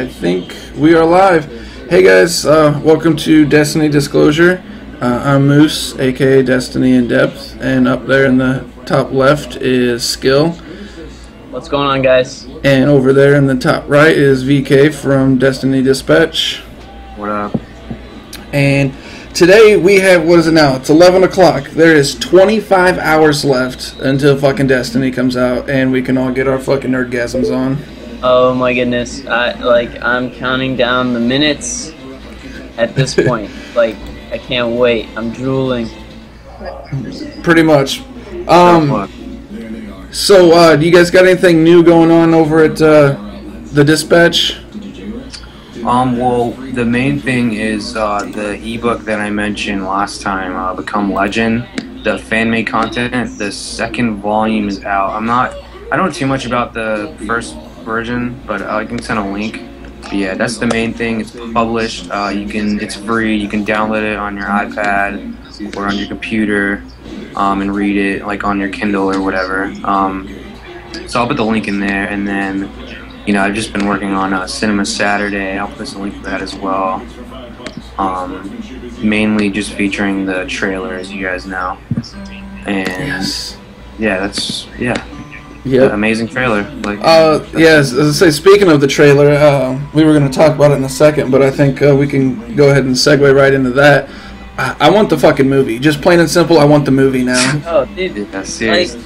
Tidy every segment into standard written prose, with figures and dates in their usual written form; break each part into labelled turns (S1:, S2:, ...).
S1: I think we are live. Hey guys, welcome to Destiny Disclosure. I'm Moose, aka Destiny in Depth, and up there in the top left is Skill.
S2: What's going on, guys?
S1: And over there in the top right is VK from Destiny Dispatch.
S3: What up?
S1: And today we have, what is it now? It's 11 o'clock. There is 25 hours left until fucking Destiny comes out and we can all get our fucking nerdgasms on.
S2: Oh my goodness. I'm counting down the minutes at this point. I can't wait. I'm drooling.
S1: Pretty much. So, do you guys got anything new going on over at the Dispatch?
S3: Well, the main thing is the ebook that I mentioned last time, Become Legend, the fan-made content. The second volume is out. I don't know too much about the first version, but I can send a link. But yeah, that's the main thing. It's published. It's free. You can download it on your iPad or on your computer and read it, like on your Kindle or whatever. So I'll put the link in there, and then I've just been working on Cinema Saturday. I'll put a link for that as well. Mainly just featuring the trailer, as you guys know. And
S1: Yeah,
S3: amazing trailer.
S1: Yes, as I say, speaking of the trailer, we were going to talk about it in a second, but I think we can go ahead and segue right into that. I want the fucking movie. Just plain and simple, I want the movie now.
S2: Oh, dude.
S3: Yeah, seriously.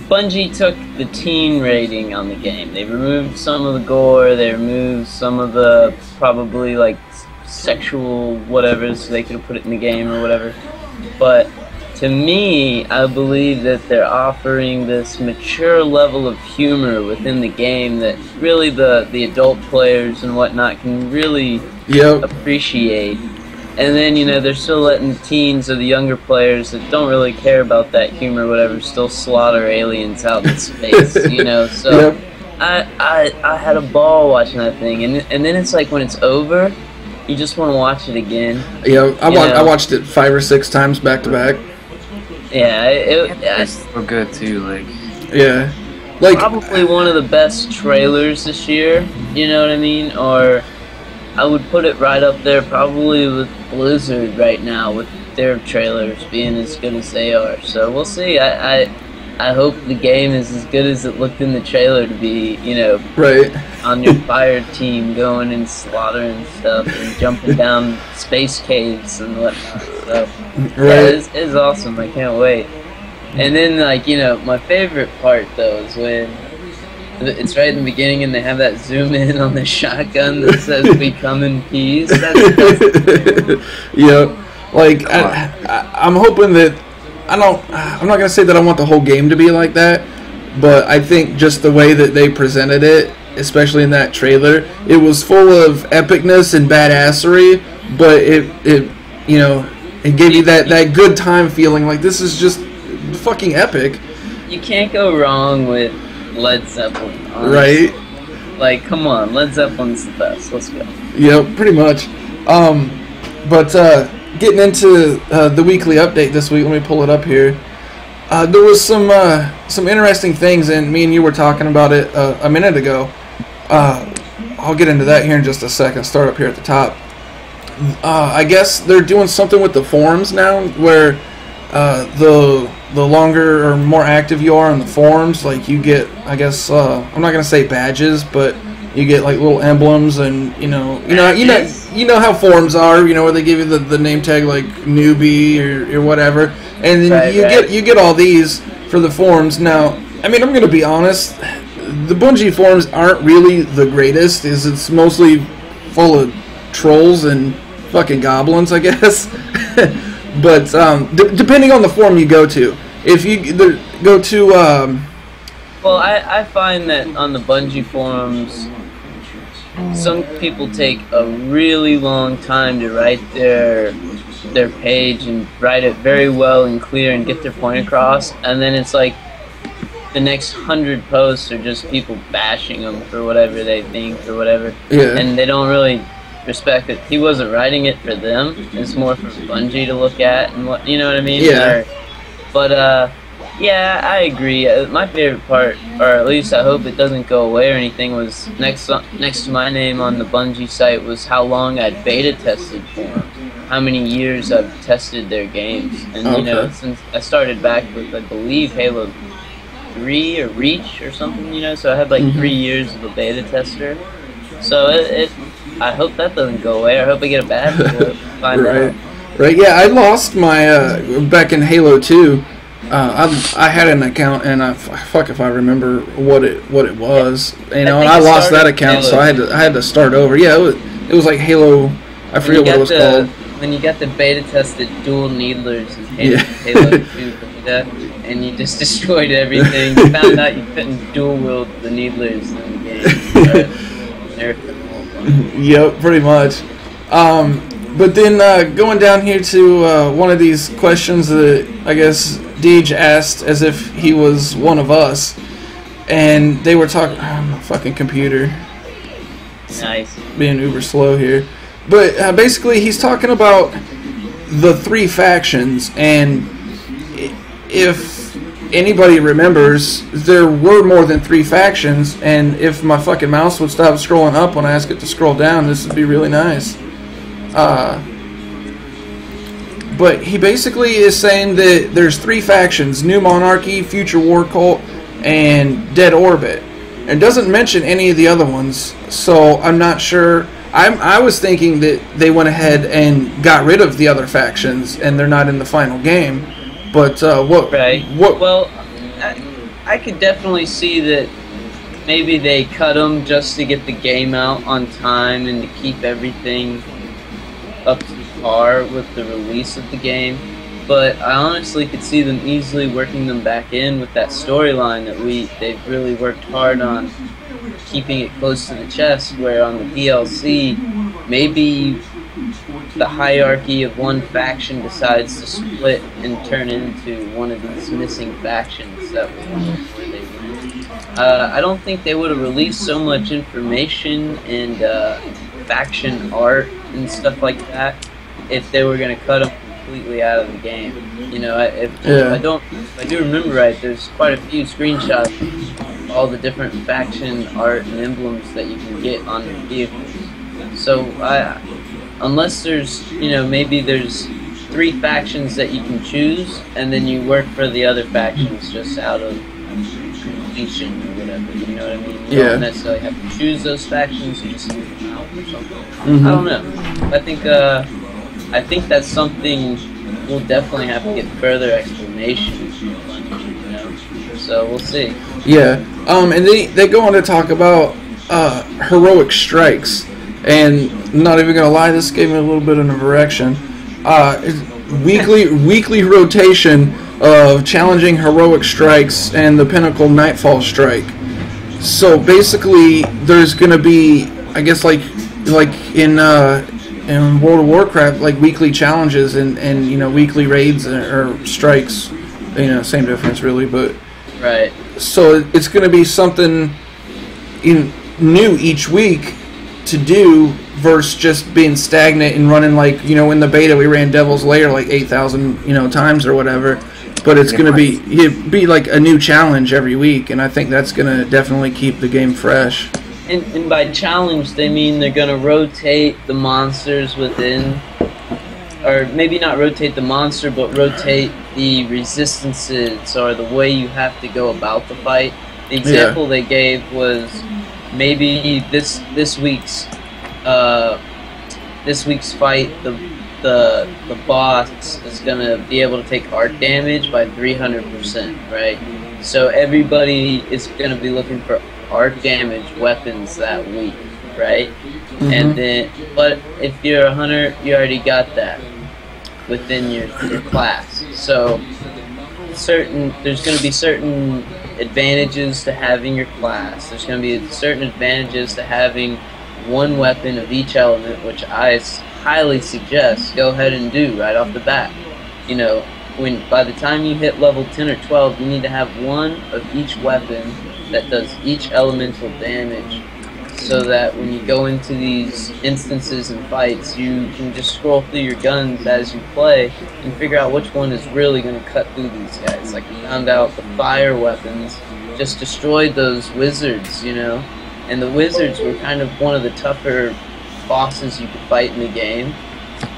S2: Bungie took the teen rating on the game. They removed some of the gore, they removed some of the probably sexual whatever, so they could have put it in the game or whatever. But to me, I believe that they're offering this mature level of humor within the game that really the adult players and whatnot can really appreciate. And then, they're still letting teens or the younger players that don't really care about that humor or whatever still slaughter aliens out in space, So I had a ball watching that thing. And then it's like when it's over, you just want to watch it again.
S1: Yeah, I watched it 5 or 6 times back to back.
S2: Yeah, it's
S3: so good too.
S2: Probably one of the best trailers this year. You know what I mean? Or I would put it right up there, probably with Blizzard right now, with their trailers being as good as they are. So we'll see. I hope the game is as good as it looked in the trailer to be.
S1: Right.
S2: On your fire team going and slaughtering stuff and jumping down space caves and whatnot. So it's awesome. I can't wait. And then my favorite part though is when it's right in the beginning and they have that zoom in on the shotgun that says "We come in peace."
S1: Yeah, I'm hoping that I'm not gonna say that I want the whole game to be like that, but I think just the way that they presented it, especially in that trailer, it was full of epicness and badassery, but it gave you that good time feeling, like this is just fucking epic.
S2: You can't go wrong with Led Zeppelin, honestly.
S1: Right?
S2: Come on, Led Zeppelin's the best. Let's go.
S1: Yep, pretty much. But getting into the weekly update this week, let me pull it up here. There was some interesting things, and me and you were talking about it a minute ago. I'll get into that here in just a second. Start up here at the top. I guess they're doing something with the forums now, where the longer or more active you are on the forums, you get, I guess, I'm not gonna say badges, but you get little emblems, and you know how forums are, where they give you the name tag newbie or whatever, and then you get all these for the forums. Now, I mean, I'm gonna be honest, the Bungie forums aren't really the greatest. It's mostly full of trolls and fucking goblins, I guess. But depending on the forum you go to, if you go to
S2: well, I find that on the Bungie forums, some people take a really long time to write their page and write it very well and clear and get their point across, and then it's like the next 100 posts are just people bashing them for whatever they think or whatever, and they don't really respect it. He wasn't writing it for them. It's more for Bungie to look at and what, you know what I mean?
S1: Yeah.
S2: But Yeah, I agree. My favorite part, or at least I hope it doesn't go away or anything, was next to my name on the Bungie site was how long I'd beta tested for them, how many years I've tested their games, and you know, since I started back with I believe Halo 3 or Reach or something, you know, so I had like 3 years of a beta tester. So I hope that doesn't go away. I hope I get a badge for it. Find out.
S1: Right. Yeah, I lost my back in Halo 2. I had an account, and fuck if I remember what it was, you know. And I lost that account, so I had to start over. Yeah, it was like Halo. I forget what it was called.
S2: When you got the beta tested dual needlers in Halo 2, and you just destroyed everything. You found out you couldn't dual wield the needlers in the game.
S1: Yep, pretty much. But then going down here to one of these questions that I guess Deej asked as if he was one of us, and they were talking. My fucking computer.
S2: Nice.
S1: Being uber slow here, but basically he's talking about the 3 factions, and if anybody remembers, there were more than 3 factions, and if my fucking mouse would stop scrolling up when I ask it to scroll down, this would be really nice. But he basically is saying that there's 3 factions: New Monarchy, Future War Cult, and Dead Orbit. And doesn't mention any of the other ones, so I'm not sure. I was thinking that they went ahead and got rid of the other factions, and they're not in the final game. But what?
S2: Right.
S1: What?
S2: Well, I could definitely see that maybe they cut them just to get the game out on time and to keep everything up to par with the release of the game. But I honestly could see them easily working them back in with that storyline that they've really worked hard on keeping it close to the chest, where on the DLC maybe the hierarchy of one faction decides to split and turn into one of these missing factions that was where they went. I don't think they would have released so much information and faction art and stuff like that if they were going to cut them completely out of the game. You know, if I do remember right, there's quite a few screenshots of all the different faction art and emblems that you can get on the vehicles. So unless there's, you know, maybe there's 3 factions that you can choose, and then you work for the other factions just out of completion or whatever, you know what I mean? You don't necessarily have to choose those factions, you just leave them out or something. I don't know. I think that's something we'll definitely have to get further explanation from Bungie, you know? So we'll see.
S1: Yeah. And they go on to talk about heroic strikes, and I'm not even gonna lie, this gave me a little bit of an erection. Weekly rotation of challenging heroic strikes and the Pinnacle Nightfall strike. So basically, there's gonna be, I guess, like in World of Warcraft, like weekly challenges and you know, weekly raids or strikes. You know, same difference really, but
S2: right.
S1: So it's going to be something new each week to do versus just being stagnant and running, like, you know, in the beta we ran Devil's Lair like 8,000 times or whatever. But it's going to be like a new challenge every week, and I think that's going to definitely keep the game fresh.
S2: And by challenge, they mean they're going to rotate the monsters within, or maybe not rotate the monster, but rotate the resistances or the way you have to go about the fight. The example they gave was maybe this week's fight, the boss is going to be able to take arc damage by 300%, right? So everybody is going to be looking for arc damage weapons that week, right? And then, but if you're a hunter, you already got that within your class. So there's going to be certain advantages to having your class. There's going to be certain advantages to having one weapon of each element, which I highly suggest go ahead and do right off the bat. You know, by the time you hit level 10 or 12, you need to have one of each weapon that does each elemental damage. so that when you go into these instances and fights, you can just scroll through your guns as you play and figure out which one is really going to cut through these guys. Like, we found out the fire weapons just destroyed those wizards, you know? And the wizards were kind of one of the tougher bosses you could fight in the game.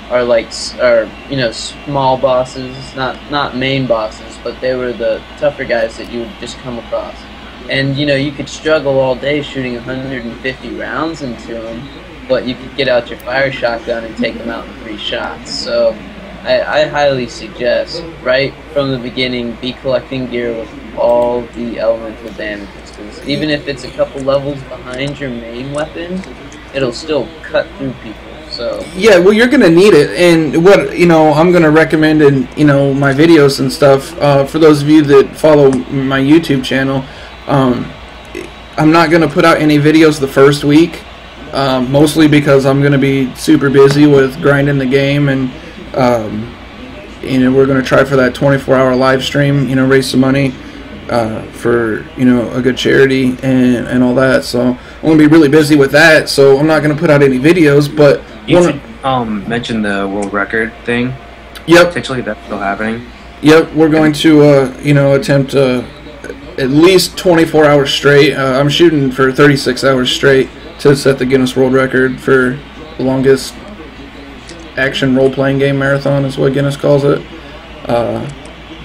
S2: You know, small bosses, not main bosses, but they were the tougher guys that you would just come across. And, you know, you could struggle all day shooting 150 rounds into them, but you could get out your fire shotgun and take them out in 3 shots. So I highly suggest, right from the beginning, be collecting gear with all the elemental damages. Because even if it's a couple levels behind your main weapon, it'll still cut through people. So
S1: yeah, well, you're gonna need it, and what, you know, I'm gonna recommend in, you know, my videos and stuff, for those of you that follow my YouTube channel, I'm not gonna put out any videos the first week, mostly because I'm gonna be super busy with grinding the game, and you know, we're gonna try for that 24-hour live stream, you know, raise some money for, you know, a good charity and all that. So I'm gonna be really busy with that, so I'm not gonna put out any videos. But
S3: you should mention the world record thing.
S1: Yep,
S3: Potentially that's still happening.
S1: Yep, we're going to you know, attempt at least 24 hours straight. I'm shooting for 36 hours straight to set the Guinness World Record for the longest action role-playing game marathon, is what Guinness calls it.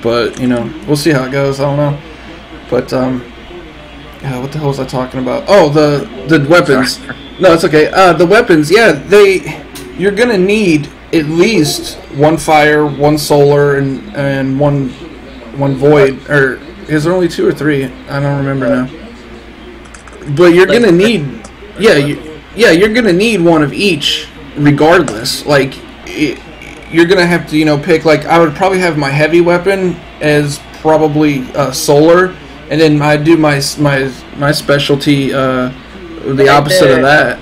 S1: But, you know, we'll see how it goes. I don't know. But, yeah, what the hell was I talking about? Oh, the weapons. No, it's okay. The weapons, yeah, you're going to need at least 1 fire, 1 solar, and one void. Or is there only 2 or 3? I don't remember now. But you're going to need, you're going to need one of each regardless. Like, you're going to have to, you know, pick, like, I would probably have my heavy weapon as probably solar, and then I do my specialty the opposite of that.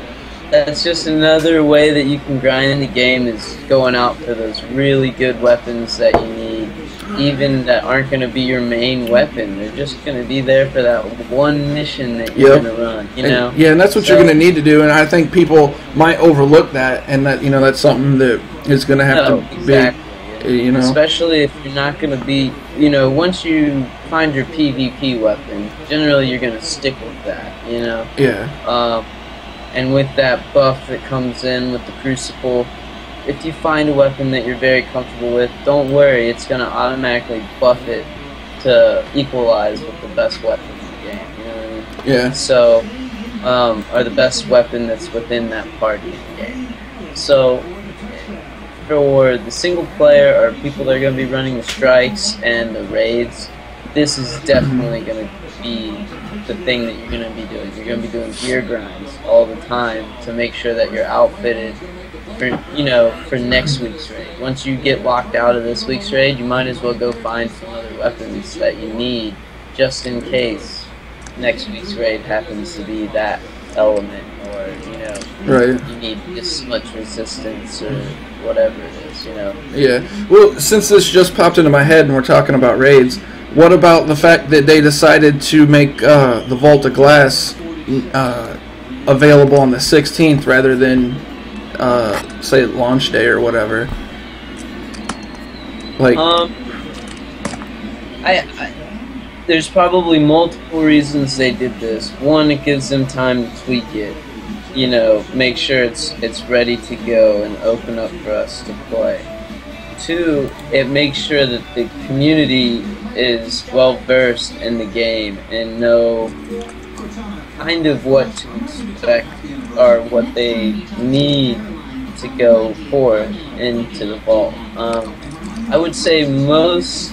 S2: That's just another way that you can grind in the game, is going out for those really good weapons that you need, even that aren't going to be your main weapon. They're just going to be there for that one mission that you're going to run, you know?
S1: Yeah, and that's what you're going to need to do, and I think people might overlook that, and that, you know, that's something that is going to have to be, you know.
S2: Especially if you're not going to be, you know, once you find your PvP weapon, generally you're going to stick with that, you know?
S1: Yeah.
S2: And with that buff that comes in with the Crucible, if you find a weapon that you're very comfortable with, don't worry, it's going to automatically buff it to equalize with the best weapon in the game, you know what I mean?
S1: Yeah.
S2: So, or the best weapon that's within that party in the game. So, for the single player, or people that are going to be running the strikes and the raids, this is definitely going to be the thing that you're going to be doing. You're going to be doing gear grinds all the time to make sure that you're outfitted for, you know, for next week's raid. Once you get locked out of this week's raid, you might as well go find some other weapons that you need, just in case next week's raid happens to be that element, or, you know, you need this much resistance or whatever it is, you know.
S1: Yeah. Well, since this just popped into my head and we're talking about raids, what about the fact that they decided to make the Vault of Glass available on the 16th rather than, say, launch day or whatever? Like,
S2: there's probably multiple reasons they did this. One, it gives them time to tweak it, you know, make sure it's ready to go and open up for us to play. 2, it makes sure that the community is well versed in the game and know kind of what to expect or what they need to go forth into the vault. I would say most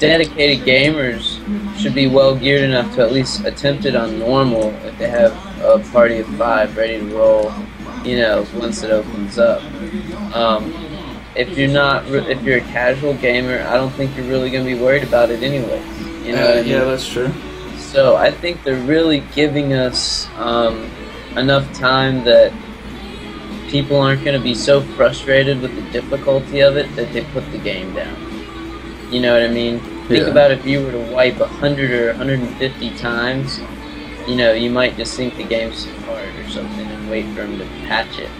S2: dedicated gamers should be well geared enough to at least attempt it on normal if they have a party of 5 ready to roll, you know, once it opens up. If you're a casual gamer, I don't think you're really going to be worried about it anyway. You know what I mean?
S1: Yeah, that's true.
S2: So I think they're really giving us enough time that people aren't going to be so frustrated with the difficulty of it that they put the game down. You know what I mean? Think about if you were to wipe 100 or 150 times, you know, you might just think the game's too hard. or something and wait for them to patch it.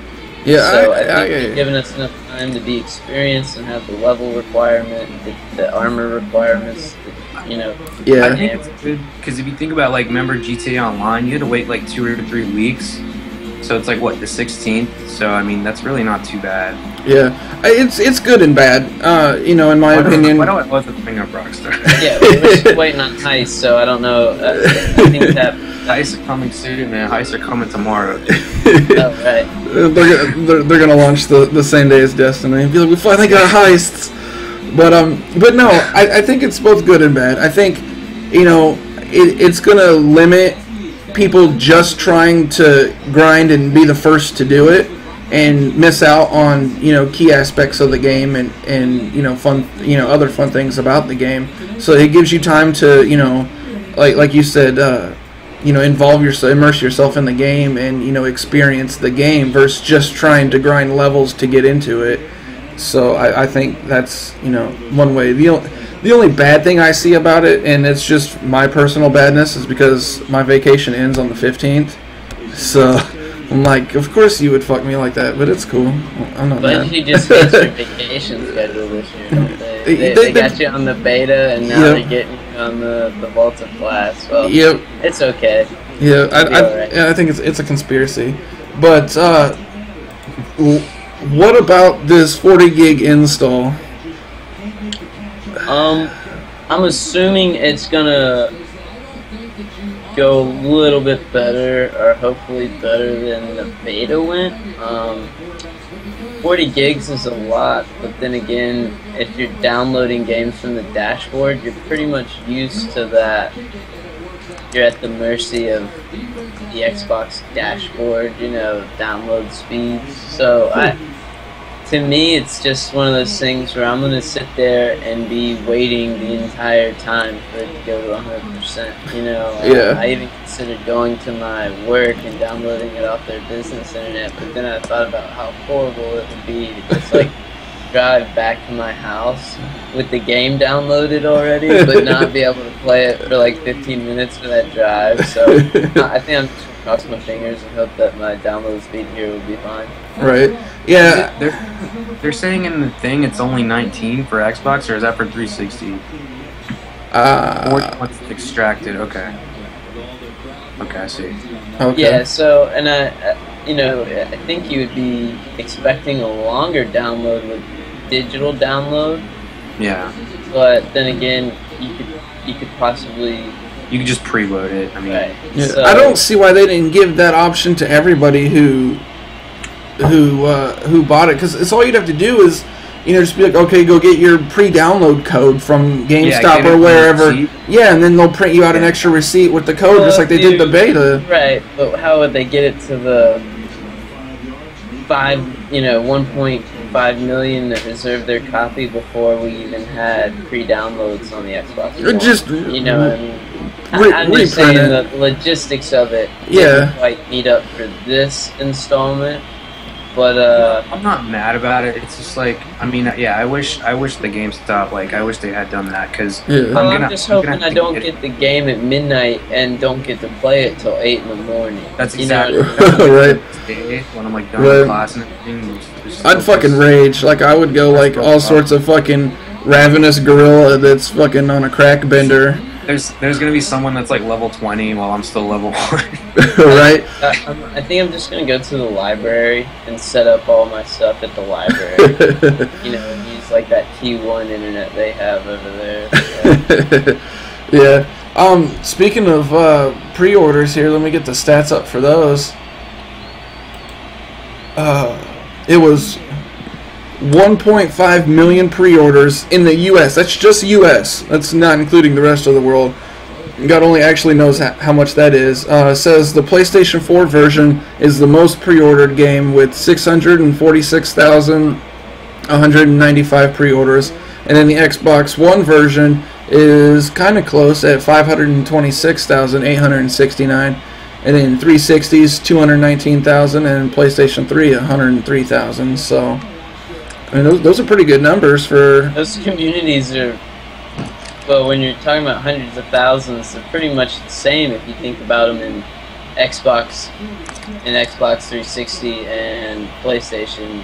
S1: Yeah,
S2: So I think they've given us enough time to be experienced and have the level requirement, the armor requirements, you know.
S1: Yeah.
S3: I think it's good because if you think about, like, remember GTA Online, you had to wait like 2 or 3 weeks. So it's like, what, the 16th? So, I mean, that's really not too bad.
S1: Yeah, it's good and bad. You know, in my opinion.
S3: Why do I love to bring up Rockstar?
S2: Yeah, we're still waiting on Heist, so I don't know. I think that
S3: Heists are coming soon, man. Heists are coming tomorrow.
S2: oh, right.
S1: They're gonna launch the same day as Destiny. Be like, we finally got heists. But no, I think it's both good and bad. I think, you know, it's gonna limit people just trying to grind and be the first to do it, and miss out on, you know, key aspects of the game and you know, fun, you know, other fun things about the game. So it gives you time to, you know, like you said, you know, immerse yourself in the game and, you know, experience the game versus just trying to grind levels to get into it. So I think that's, you know, one way. The only bad thing I see about it, and it's just my personal badness, is because my vacation ends on the 15th. So I'm like, of course you would fuck me like that, but it's cool. I'm not
S2: But
S1: mad.
S2: you just get your vacation schedule this year, don't they? They got you on the beta, and now they're getting you on the Volta class. Well,
S1: Yep.
S2: it's okay.
S1: Yeah,
S2: Right.
S1: yeah, I think it's a conspiracy. But what about this 40 gig install?
S2: I'm assuming it's gonna go a little bit better, or hopefully better than the beta went. 40 gigs is a lot, but then again, if you're downloading games from the dashboard, you're pretty much used to that. You're at the mercy of the Xbox dashboard, you know, download speeds. So to me, it's just one of those things where I'm going to sit there and be waiting the entire time for it to go to 100%. You know,
S1: Yeah.
S2: I even considered going to my work and downloading it off their business internet, but then I thought about how horrible it would be to just like drive back to my house with the game downloaded already, but not be able to play it for like 15 minutes for that drive. So I think I'm just gonna cross my fingers and hope that my download speed here will be fine.
S1: Right? Yeah.
S3: They're saying in the thing it's only 19 for Xbox, or is that for 360? Once it's extracted, okay. Okay, I see.
S1: Okay.
S2: Yeah, so, and you know, I think you would be expecting a longer download with digital download,
S3: Yeah.
S2: but then again, you could possibly,
S3: You can just preload it. I mean,
S2: right.
S1: Yeah,
S2: So,
S1: I don't see why they didn't give that option to everybody who bought it, because it's all you'd have to do is, you know, just be like, okay, go get your pre-download code from GameStop
S3: get it
S1: or
S3: from the
S1: where,ever.
S3: receipt.
S1: Yeah, and then they'll print you out an extra receipt with the code, just like they did the beta.
S2: Right, but how would they get it to the 1.5 million that reserved their copy before we even had pre-downloads on the Xbox One?
S1: Just,
S2: you know what I mean? I'm just
S1: reprint
S2: saying
S1: it.
S2: the logistics of it
S1: Yeah.
S2: didn't quite meet up for this installment, but
S3: I'm not mad about it. It's just like, I mean, yeah, I wish the GameStop, like, I wish they had done that, because
S1: Yeah.
S2: well, I'm just hoping I don't get the game at midnight and don't get to play it till 8 in the morning.
S3: That's
S2: You know
S3: exactly
S2: what I mean?
S1: Right.
S3: when I'm like done
S1: Right.
S3: with class and everything. just
S1: I'd fucking rage. Like, I would go like all sorts of fucking ravenous gorilla that's fucking on a crack bender.
S3: There's gonna be someone that's like level 20 while I'm still level 1.
S1: Right?
S2: I think I'm just gonna go to the library and set up all my stuff at the library. You know, and use like that T1 internet they have over there. So.
S1: Yeah. Speaking of pre-orders here, let me get the stats up for those. It was 1.5 million pre-orders in the U.S. That's just U.S. That's not including the rest of the world. God only actually knows how much that is. It says the PlayStation 4 version is the most pre-ordered game with 646,195 pre-orders. And then the Xbox One version is kind of close at 526,869. And then 360s, 219,000, and PlayStation 3, 103,000. So, I mean, those are pretty good numbers for...
S2: Those communities are, well, when you're talking about hundreds of thousands, they're pretty much the same if you think about them in Xbox in Xbox 360 and PlayStation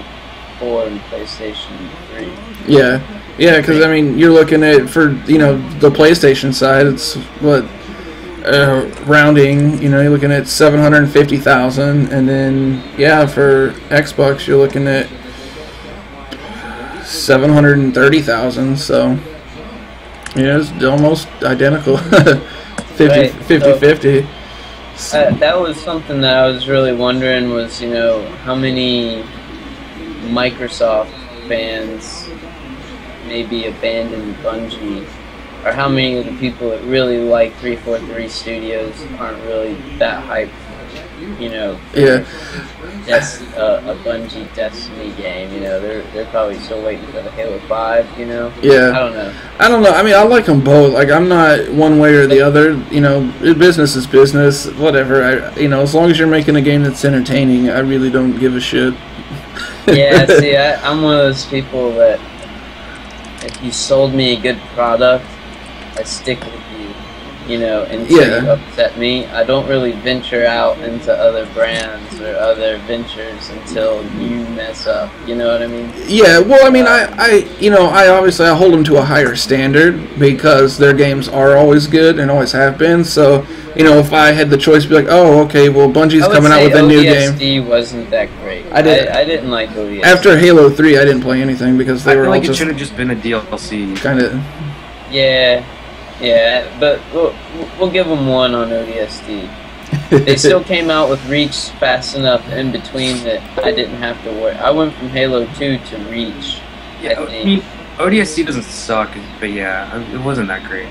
S2: 4 and PlayStation 3.
S1: Yeah, yeah, because I mean, you're looking at for the PlayStation side, it's what rounding. You're looking at 750,000, and then for Xbox, you're looking at 730,000. So it's almost identical, 50-50.
S2: That was something that I was really wondering was, how many Microsoft fans maybe abandoned Bungie, or how many of the people that really like 343 Studios aren't really that hyped, that's a Bungie Destiny game, they're probably still waiting for the Halo 5,
S1: Yeah.
S2: I don't know.
S1: I mean, I like them both. Like, I'm not one way or the other. Business is business. Whatever. As long as you're making a game that's entertaining, I really don't give a shit.
S2: Yeah, see, I'm one of those people that if you sold me a good product, I stick with you, until you upset me. I don't really venture out into other brands or other ventures until you mess up. You know what I mean?
S1: Yeah, well, I mean, I obviously I hold them to a higher standard because their games are always good and always have been. So, if I had the choice to be like, oh, okay, well, Bungie's coming out with a new game.
S2: ODST wasn't that great. I didn't like ODST.
S1: After Halo 3, I didn't play anything because they were all
S3: it should have just been a DLC.
S1: Kind of.
S2: Yeah, but we'll give them one on ODST. They still came out with Reach fast enough in between that I didn't have to worry. I went from Halo 2 to Reach.
S3: Yeah, I mean, ODST doesn't suck, but it wasn't that great.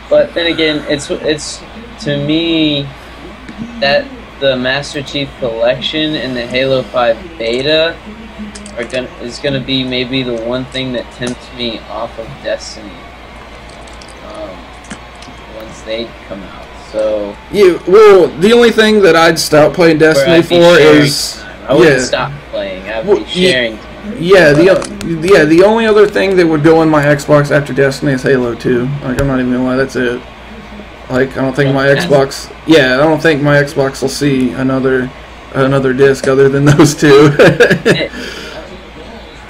S2: But then again, it's to me that the Master Chief Collection and the Halo 5 beta is gonna be maybe the one thing that tempts me off of Destiny once they come out. So
S1: well, the only thing that I'd stop playing Destiny for is
S2: I wouldn't stop playing. I'd be sharing.
S1: The only other thing that would go in my Xbox after Destiny is Halo 2. Like, I'm not even gonna lie, that's it. Like, I don't think my Xbox. Yeah, I don't think my Xbox will see another disc other than those two.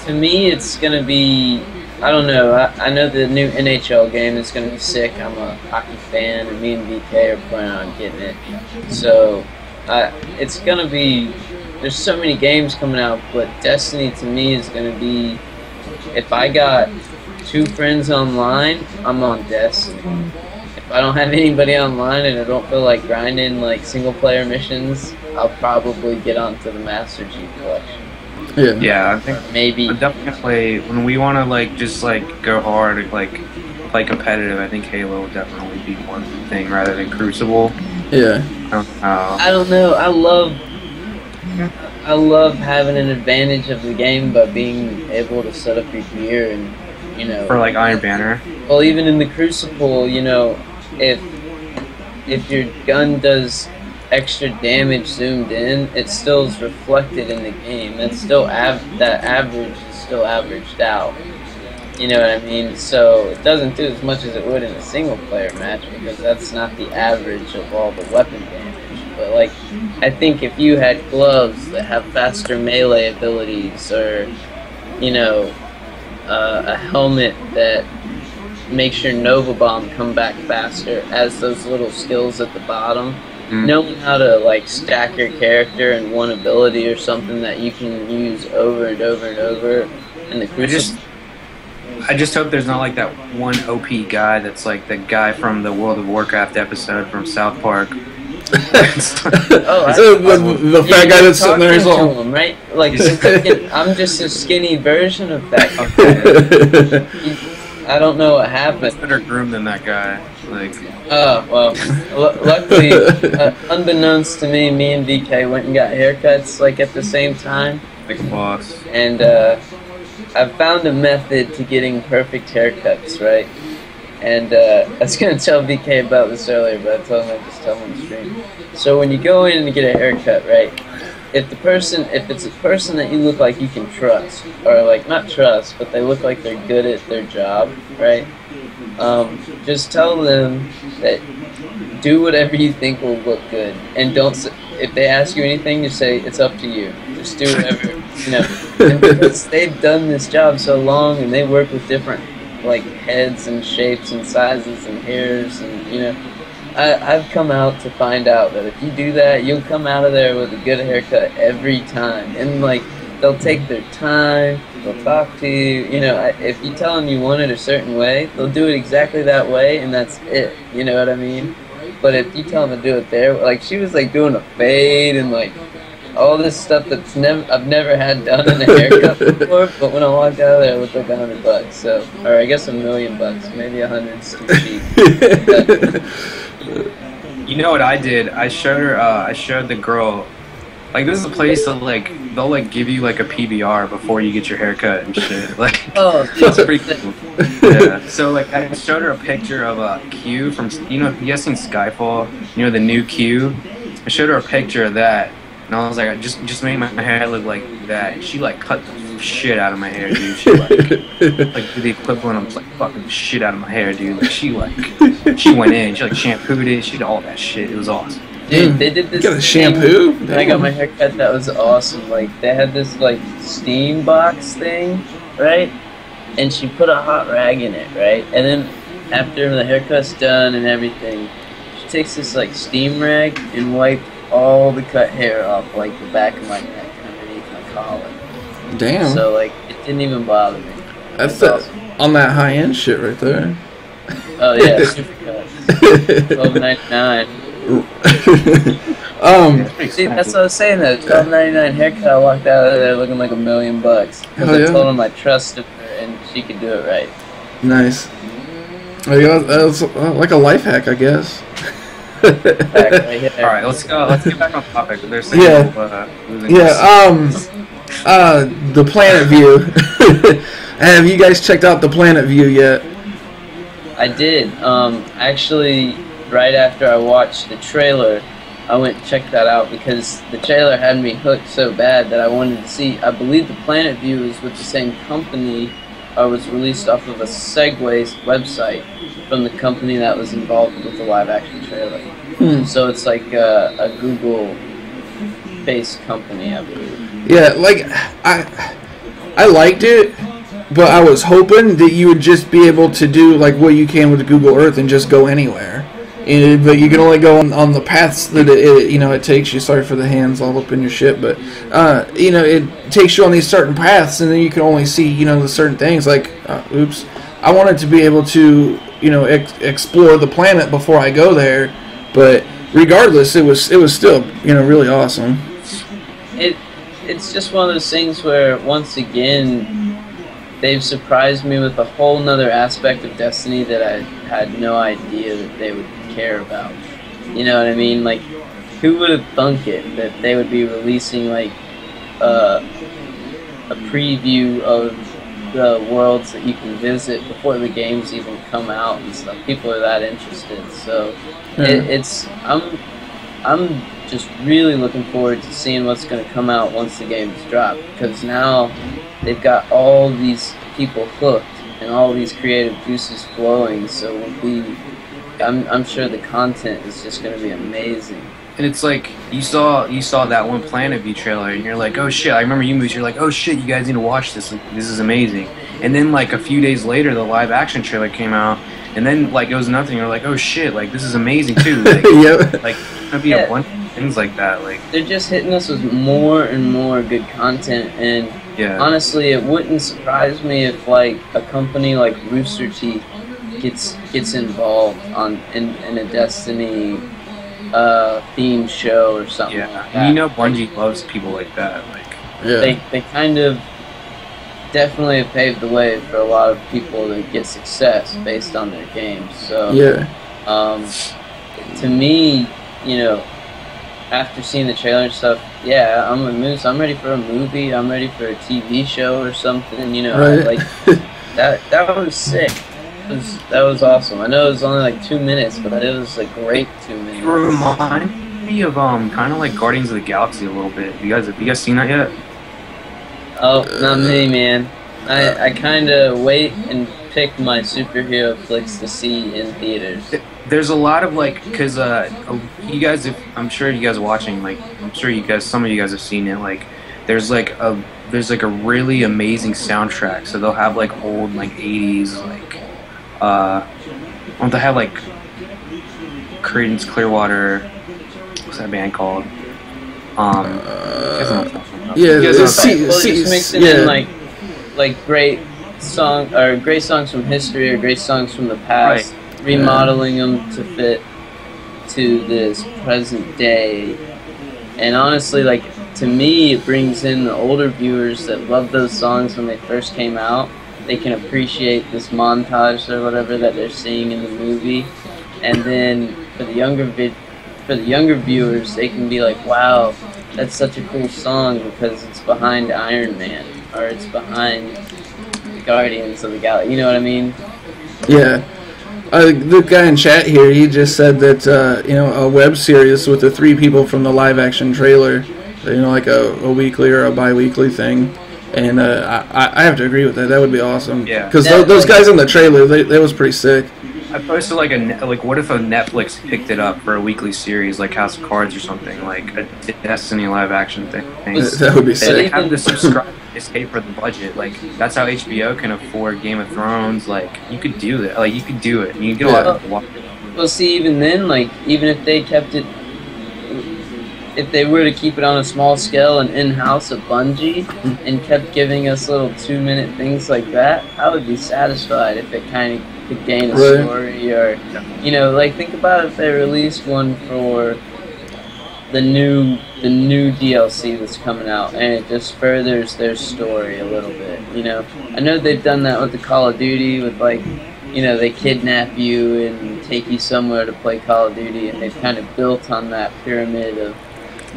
S2: To me, it's gonna be. I don't know. I know the new NHL game is gonna be sick. I'm a hockey fan, and me and BK are planning on getting it. So, it's gonna be. There's so many games coming out, but Destiny to me is gonna be. If I got 2 friends online, I'm on Destiny. If I don't have anybody online and I don't feel like grinding like single player missions, I'll probably get onto the Master Chief Collection.
S3: Yeah, I think
S2: maybe
S3: I'm definitely gonna play when we want to just go hard and play competitive. I think Halo would definitely be one thing rather than Crucible.
S1: Yeah.
S2: I don't know. I love having an advantage of the game by being able to set up your gear and
S3: for Iron Banner.
S2: Well, even in the Crucible, if your gun does extra damage zoomed in, it still is reflected in the game. It's still that average is still averaged out. You know what I mean? So it doesn't do as much as it would in a single player match because that's not the average of all the weapon damage. But I think if you had gloves that have faster melee abilities, or a helmet that makes your Nova Bomb come back faster, as those little skills at the bottom. Knowing how to stack your character in one ability or something that you can use over and over and over in the Crucible.
S3: I just hope there's not that one OP guy that's the guy from the World of Warcraft episode from South Park.
S1: The fat guy that's sitting there is all
S2: right. I'm just a skinny version of that guy. I don't know what happened.
S3: He's better groomed than that guy.
S2: Luckily, unbeknownst to me, me and DK went and got haircuts at the same time.
S3: Big boss.
S2: And I've found a method to getting perfect haircuts, right? And I was gonna tell BK about this earlier, but I told him I'd just tell him on the stream. So when you go in and get a haircut, right? If it's a person that you look like you can trust, or not trust, but they look like they're good at their job, right? Just tell them that do whatever you think will look good, and don't. If they ask you anything, just say it's up to you. Just do whatever, you know. And because they've done this job so long, and they work with different like heads and shapes and sizes and hairs, and you know, I've come out to find out that if you do that, you'll come out of there with a good haircut every time, and like they'll take their time. They'll talk to you, you know, if you tell them you want it a certain way, they'll do it exactly that way, and that's it, you know what I mean? But if you tell them to do it their way, like, she was, like, doing a fade and, like, all this stuff that's I've never had done in a haircut before, but when I walked out of there, it looked like $100, so, or I guess $1 million, maybe 100's too cheap.
S3: You know what I did? I showed the girl, like, this is a place that, like, they'll, like, give you, like, a PBR before you get your haircut and shit. Like,
S2: oh,
S3: it's pretty cool. Yeah. So, like, I showed her a picture of a Q from, you know, you guys seen Skyfall? You know, the new Q? I showed her a picture of that, and I was like, just make my hair look like that. And she, like, cut the shit out of my hair, dude. She, like did the equivalent of, like, fucking shit out of my hair, dude. Like, she went in, she, like, shampooed it, she did all that shit. It was awesome.
S2: Dude, they did this.
S1: You got a shampoo?
S2: When I got my hair cut, that was awesome. Like, they had this, like, steam box thing, right? And she put a hot rag in it, right? And then after the haircut's done and everything, she takes this, like, steam rag and wiped all the cut hair off, like, the back of my neck and underneath my collar.
S1: Damn.
S2: So, like, it didn't even bother me.
S1: That's
S2: awesome.
S1: On that high-end shit right there.
S2: Oh, yeah, super cut. $12.99. See, that's what I was saying though. $12.99 haircut. I walked out of there looking like $1 million because I told him I trusted her and she could do it right.
S1: Nice. Oh, yeah, that's like a life hack, I guess.
S2: Right.
S3: All right, let's go. Let's get back on topic. There's the
S1: Planet View. Have you guys checked out the Planet View yet?
S2: I did. Actually, right after I watched the trailer, I went and checked that out because the trailer had me hooked so bad that I wanted to see. I believe the Planet View is with the same company, or was released off of a Segway website from the company that was involved with the live-action trailer. So it's like a Google-based company, I believe.
S1: Yeah, like I liked it, but I was hoping that you would just be able to do like what you can with Google Earth and just go anywhere. But you can only go on the paths that it takes you. Sorry for the hands all up in your shit, but it takes you on these certain paths, and then you can only see the certain things. Like, oops, I wanted to be able to explore the planet before I go there, but regardless, it was still really awesome.
S2: It's just one of those things where once again they've surprised me with a whole nother aspect of Destiny that I had no idea that they would care about. You know what I mean? Like, who would have thunk it that they would be releasing like a preview of the worlds that you can visit before the games even come out and stuff. People are that interested. So I'm just really looking forward to seeing what's going to come out once the game's dropped, because now they've got all these people hooked and all these creative juices flowing. So I'm sure the content is just going to be amazing.
S3: And it's like you saw that one Planet View trailer, and you're like, oh shit! I remember you movies. You're like, oh shit! You guys need to watch this. This is amazing. And then like a few days later, the live action trailer came out, and then like it was nothing. You're like, oh shit! Like this is amazing too. Like,
S1: yep.
S3: Like it's gonna be a bunch of things like that. Like
S2: they're just hitting us with more and more good content, and honestly, it wouldn't surprise me if like a company like Rooster Teeth gets involved in a Destiny themed show or something like that.
S3: And Bungie loves people like that. Like
S2: they kind of definitely have paved the way for a lot of people to get success based on their games. So to me, after seeing the trailer and stuff, I'm ready for a movie. I'm ready for a TV show or something.
S1: Right.
S2: Like that was sick. That was awesome. I know it was only like 2 minutes, but it was a great 2 minutes.
S3: It reminded me of kind of like Guardians of the Galaxy a little bit. Have you guys seen that yet?
S2: Oh, not me, man. I kind of wait pick my superhero flicks to see in theaters.
S3: There's a lot of like, cause you guys, I'm sure you guys are watching, like, I'm sure some of you guys have seen it. Like, there's like a really amazing soundtrack. So they'll have like old like 80s like, they have like Creedence Clearwater. What's that band called?
S2: Just mixing in like great songs from history or great songs from the past, right. Remodeling them to fit to this present day. And honestly, like, to me, it brings in the older viewers that love those songs when they first came out. They can appreciate this montage or whatever that they're seeing in the movie, and then for the younger viewers, they can be like, "Wow, that's such a cool song because it's behind Iron Man or it's behind the Guardians of the Galaxy." You know what I mean?
S1: Yeah. The guy in chat here, he just said that a web series with the 3 people from the live action trailer, like a weekly or a bi-weekly thing. And I have to agree with that. That would be awesome.
S3: Yeah.
S1: Because those guys in the trailer, they was pretty sick.
S3: I posted like what if a Netflix picked it up for a weekly series like House of Cards or something, like a Destiny live action thing.
S1: That would be sick.
S3: They have to subscribe to pay for the budget. Like, that's how HBO can afford Game of Thrones. Like, you could do that. Like, you could do it. You can get a lot of watch.
S2: Well, see, even then, like, even if they kept it, if they were to keep it on a small scale and in-house at Bungie and kept giving us little 2-minute things like that, I would be satisfied if it kind of could gain a story or, like, think about if they released one for the new DLC that's coming out and it just furthers their story a little bit, I know they've done that with the Call of Duty with, like, they kidnap you and take you somewhere to play Call of Duty, and they've kind of built on that pyramid of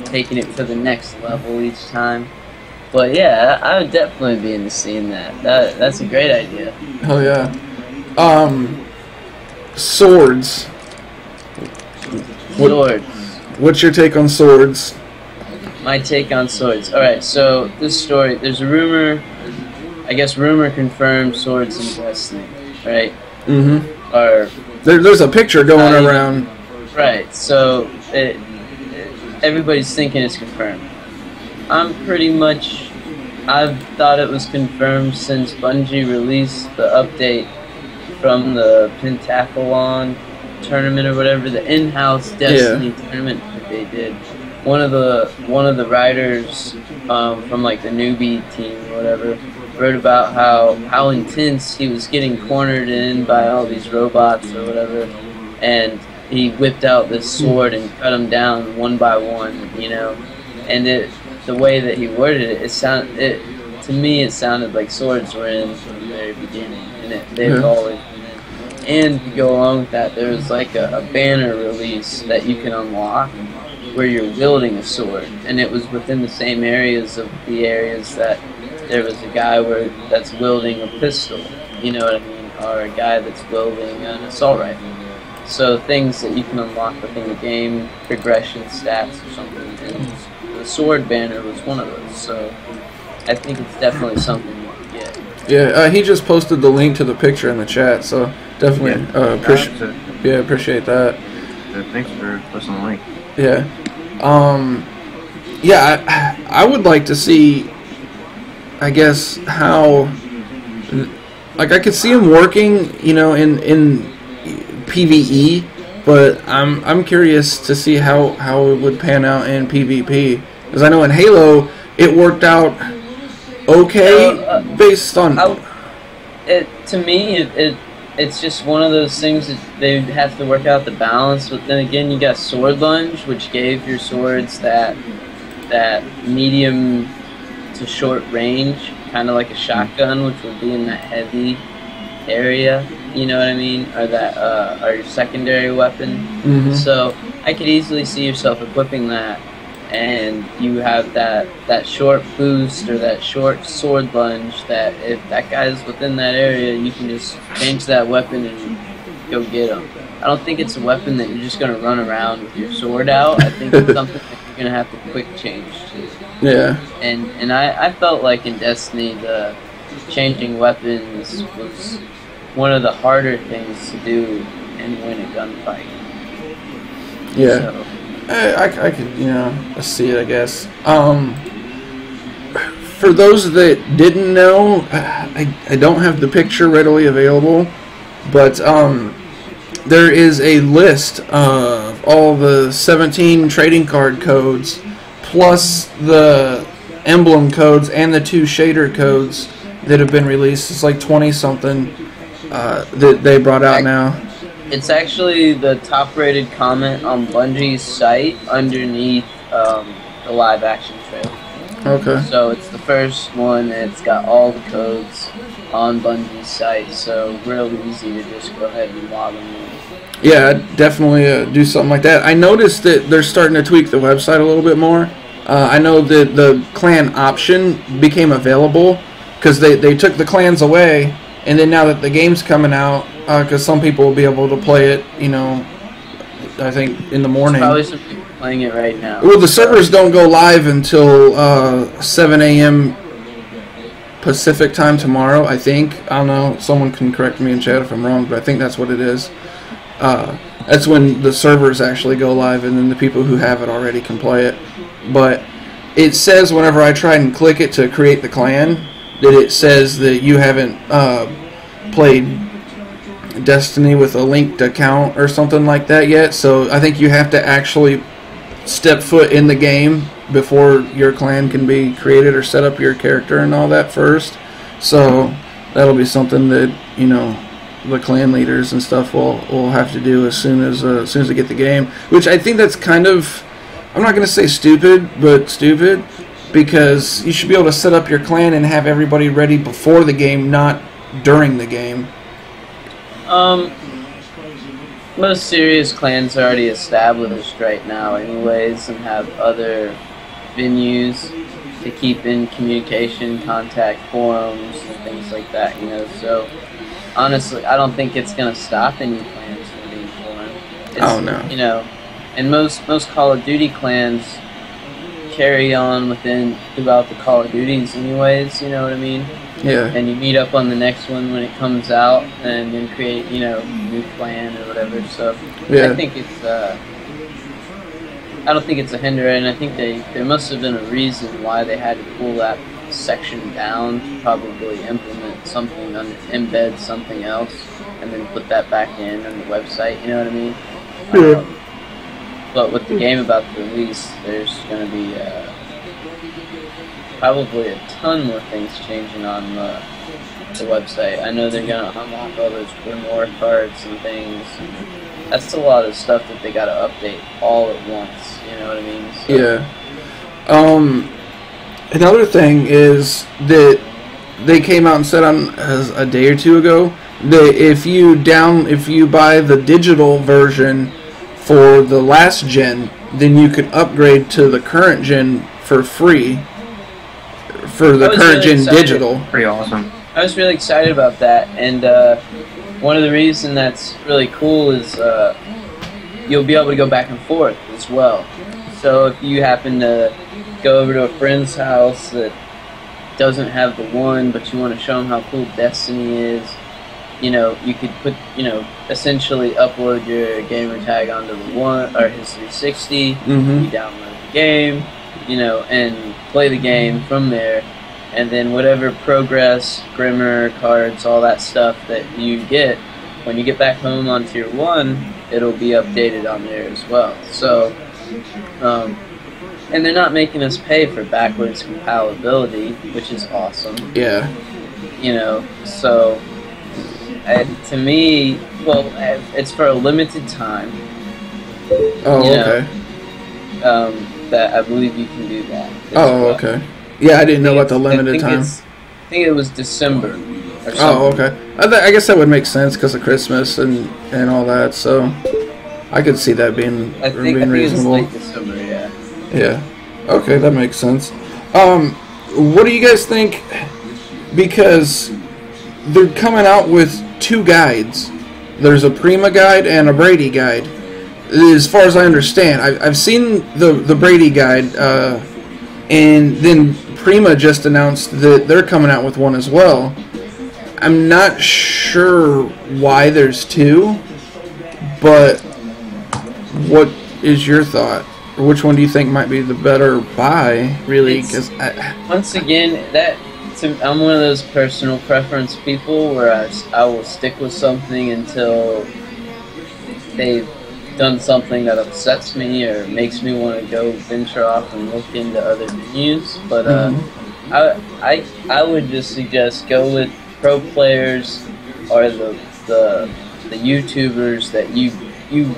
S2: taking it to the next level each time. But yeah, I would definitely be into seeing that. That's a great idea.
S1: Oh yeah. Swords.
S2: Swords.
S1: What's your take on swords?
S2: My take on swords. Alright, so this story, there's a rumor, rumor confirmed swords in Destiny, right?
S1: Mm-hmm.
S2: Or
S1: there's a picture going around.
S2: Right, so everybody's thinking it's confirmed. I've thought it was confirmed since Bungie released the update from the Pentathlon tournament or whatever, the in-house Destiny tournament that they did. One of the writers from like the newbie team or whatever wrote about how intense he was getting cornered in by all these robots or whatever, and he whipped out this sword and cut them down one by one, and the way that he worded it, to me it sounded like swords were in from the very beginning, and they've always been in. And to go along with that, there was like a banner release that you can unlock where you're wielding a sword, and it was within the same areas that there was a guy that's wielding a pistol, you know what I mean, or a guy that's wielding an assault rifle. So things that you can unlock within the game, progression stats or something, and the sword banner was one of those. So I think it's definitely something you can get.
S1: Yeah, he just posted the link to the picture in the chat, so definitely appreciate that.
S3: Thanks for posting the link.
S1: Yeah. I would like to see, I guess, how, like, I could see him working, in PvE, but I'm curious to see how it would pan out in PvP, because I know in Halo it worked out okay based on.
S2: To me, it's just one of those things that they have to work out the balance. But then again, you got Sword Lunge, which gave your swords that medium to short range, kind of like a shotgun, which would be in that heavy area. You know what I mean? Or that or your secondary weapon.
S1: Mm-hmm.
S2: So I could easily see yourself equipping that, and you have that short boost or that short sword lunge that if that guy's within that area, you can just change that weapon and go get him. I don't think it's a weapon that you're just going to run around with your sword out. I think it's something that you're going to have to quick change to.
S1: Yeah.
S2: And I felt like in Destiny, the changing weapons was one of the harder things to do and win a gunfight.
S1: Yeah.
S2: So,
S1: I could, see it, I guess. For those that didn't know, I don't have the picture readily available, but there is a list of all the 17 trading card codes, plus the emblem codes and the 2 shader codes that have been released. It's like 20-something that they brought out now.
S2: it's actually the top-rated comment on Bungie's site underneath the live-action trailer.
S1: Okay.
S2: So it's the first one, and it's got all the codes on Bungie's site, so real easy to just go ahead and log them in.
S1: Yeah, I'd definitely do something like that. I noticed that they're starting to tweak the website a little bit more. I know that the clan option became available because they took the clans away, and then now that the game's coming out, because some people will be able to play it, I think in the morning.
S2: There's probably some people playing it right now.
S1: Well, the servers don't go live until 7 a.m. Pacific time tomorrow, I think. I don't know. Someone can correct me in chat if I'm wrong, but I think that's what it is. That's when the servers actually go live, and then the people who have it already can play it. But it says whenever I try and click it to create the clan, that it says that you haven't played Destiny with a linked account or something like that yet. So I think you have to actually step foot in the game before your clan can be created or set up your character and all that first. So that'll be something that the clan leaders and stuff will have to do as soon as they get the game. Which I think that's kind of, I'm not going to say stupid, but stupid, because you should be able to set up your clan and have everybody ready before the game, not during the game.
S2: Most serious clans are already established right now anyways, and have other venues to keep in communication, contact forums, and things like that, so honestly, I don't think it's going to stop any clans from being formed.
S1: Oh, no.
S2: And most Call of Duty clans carry on throughout the Call of Duties anyways, you know what I mean?
S1: Yeah.
S2: And you meet up on the next one when it comes out, and then create, new clan or whatever. So
S1: yeah.
S2: I think it's, I don't think it's a hindrance. I think there must have been a reason why they had to pull that section down to probably implement something, embed something else, and then put that back in on the website. You know what I mean?
S1: Yeah.
S2: But with the game about to release, there's going to be probably a ton more things changing on the website. I know they're going to unlock all those Grimoire cards and things. That's a lot of stuff that they got to update all at once. You know what I mean? So,
S1: yeah. Another thing is that they came out and said a day or two ago that if you buy the digital version for the last gen, then you could upgrade to the current gen for free for the current gen digital.
S3: Pretty awesome.
S2: I was really excited about that, and one of the reasons that's really cool is you'll be able to go back and forth as well. So if you happen to go over to a friend's house that doesn't have the one, but you want to show them how cool Destiny is, you could put, essentially upload your gamer tag onto the one or his 360.
S1: Mm-hmm.
S2: You download the game, and play the game from there, and then whatever progress, Grimoire cards, all that stuff that you get, when you get back home on Tier 1, it'll be updated on there as well. So, and they're not making us pay for backwards compatibility, which is awesome.
S1: Yeah.
S2: So to me, well, it's for a limited time.
S1: Oh, okay.
S2: That I believe you can do that.
S1: Oh, okay. Yeah, I didn't know about the limited time.
S2: I think it was December or something.
S1: Oh, okay. I guess that would make sense because of Christmas and all that, so I could see that being reasonable.
S2: It was late December, yeah.
S1: Yeah. Okay, that makes sense. What do you guys think? Because they're coming out with 2 guides. There's a Prima guide and a Brady guide. As far as I understand, I've seen the Brady guide, and then Prima just announced that they're coming out with one as well. I'm not sure why there's two, but what is your thought? Or which one do you think might be the better buy, really? Because
S2: once again, I'm one of those personal preference people where I will stick with something until they've done something that upsets me or makes me want to go venture off and look into other venues. But I would just suggest go with pro players or the YouTubers that you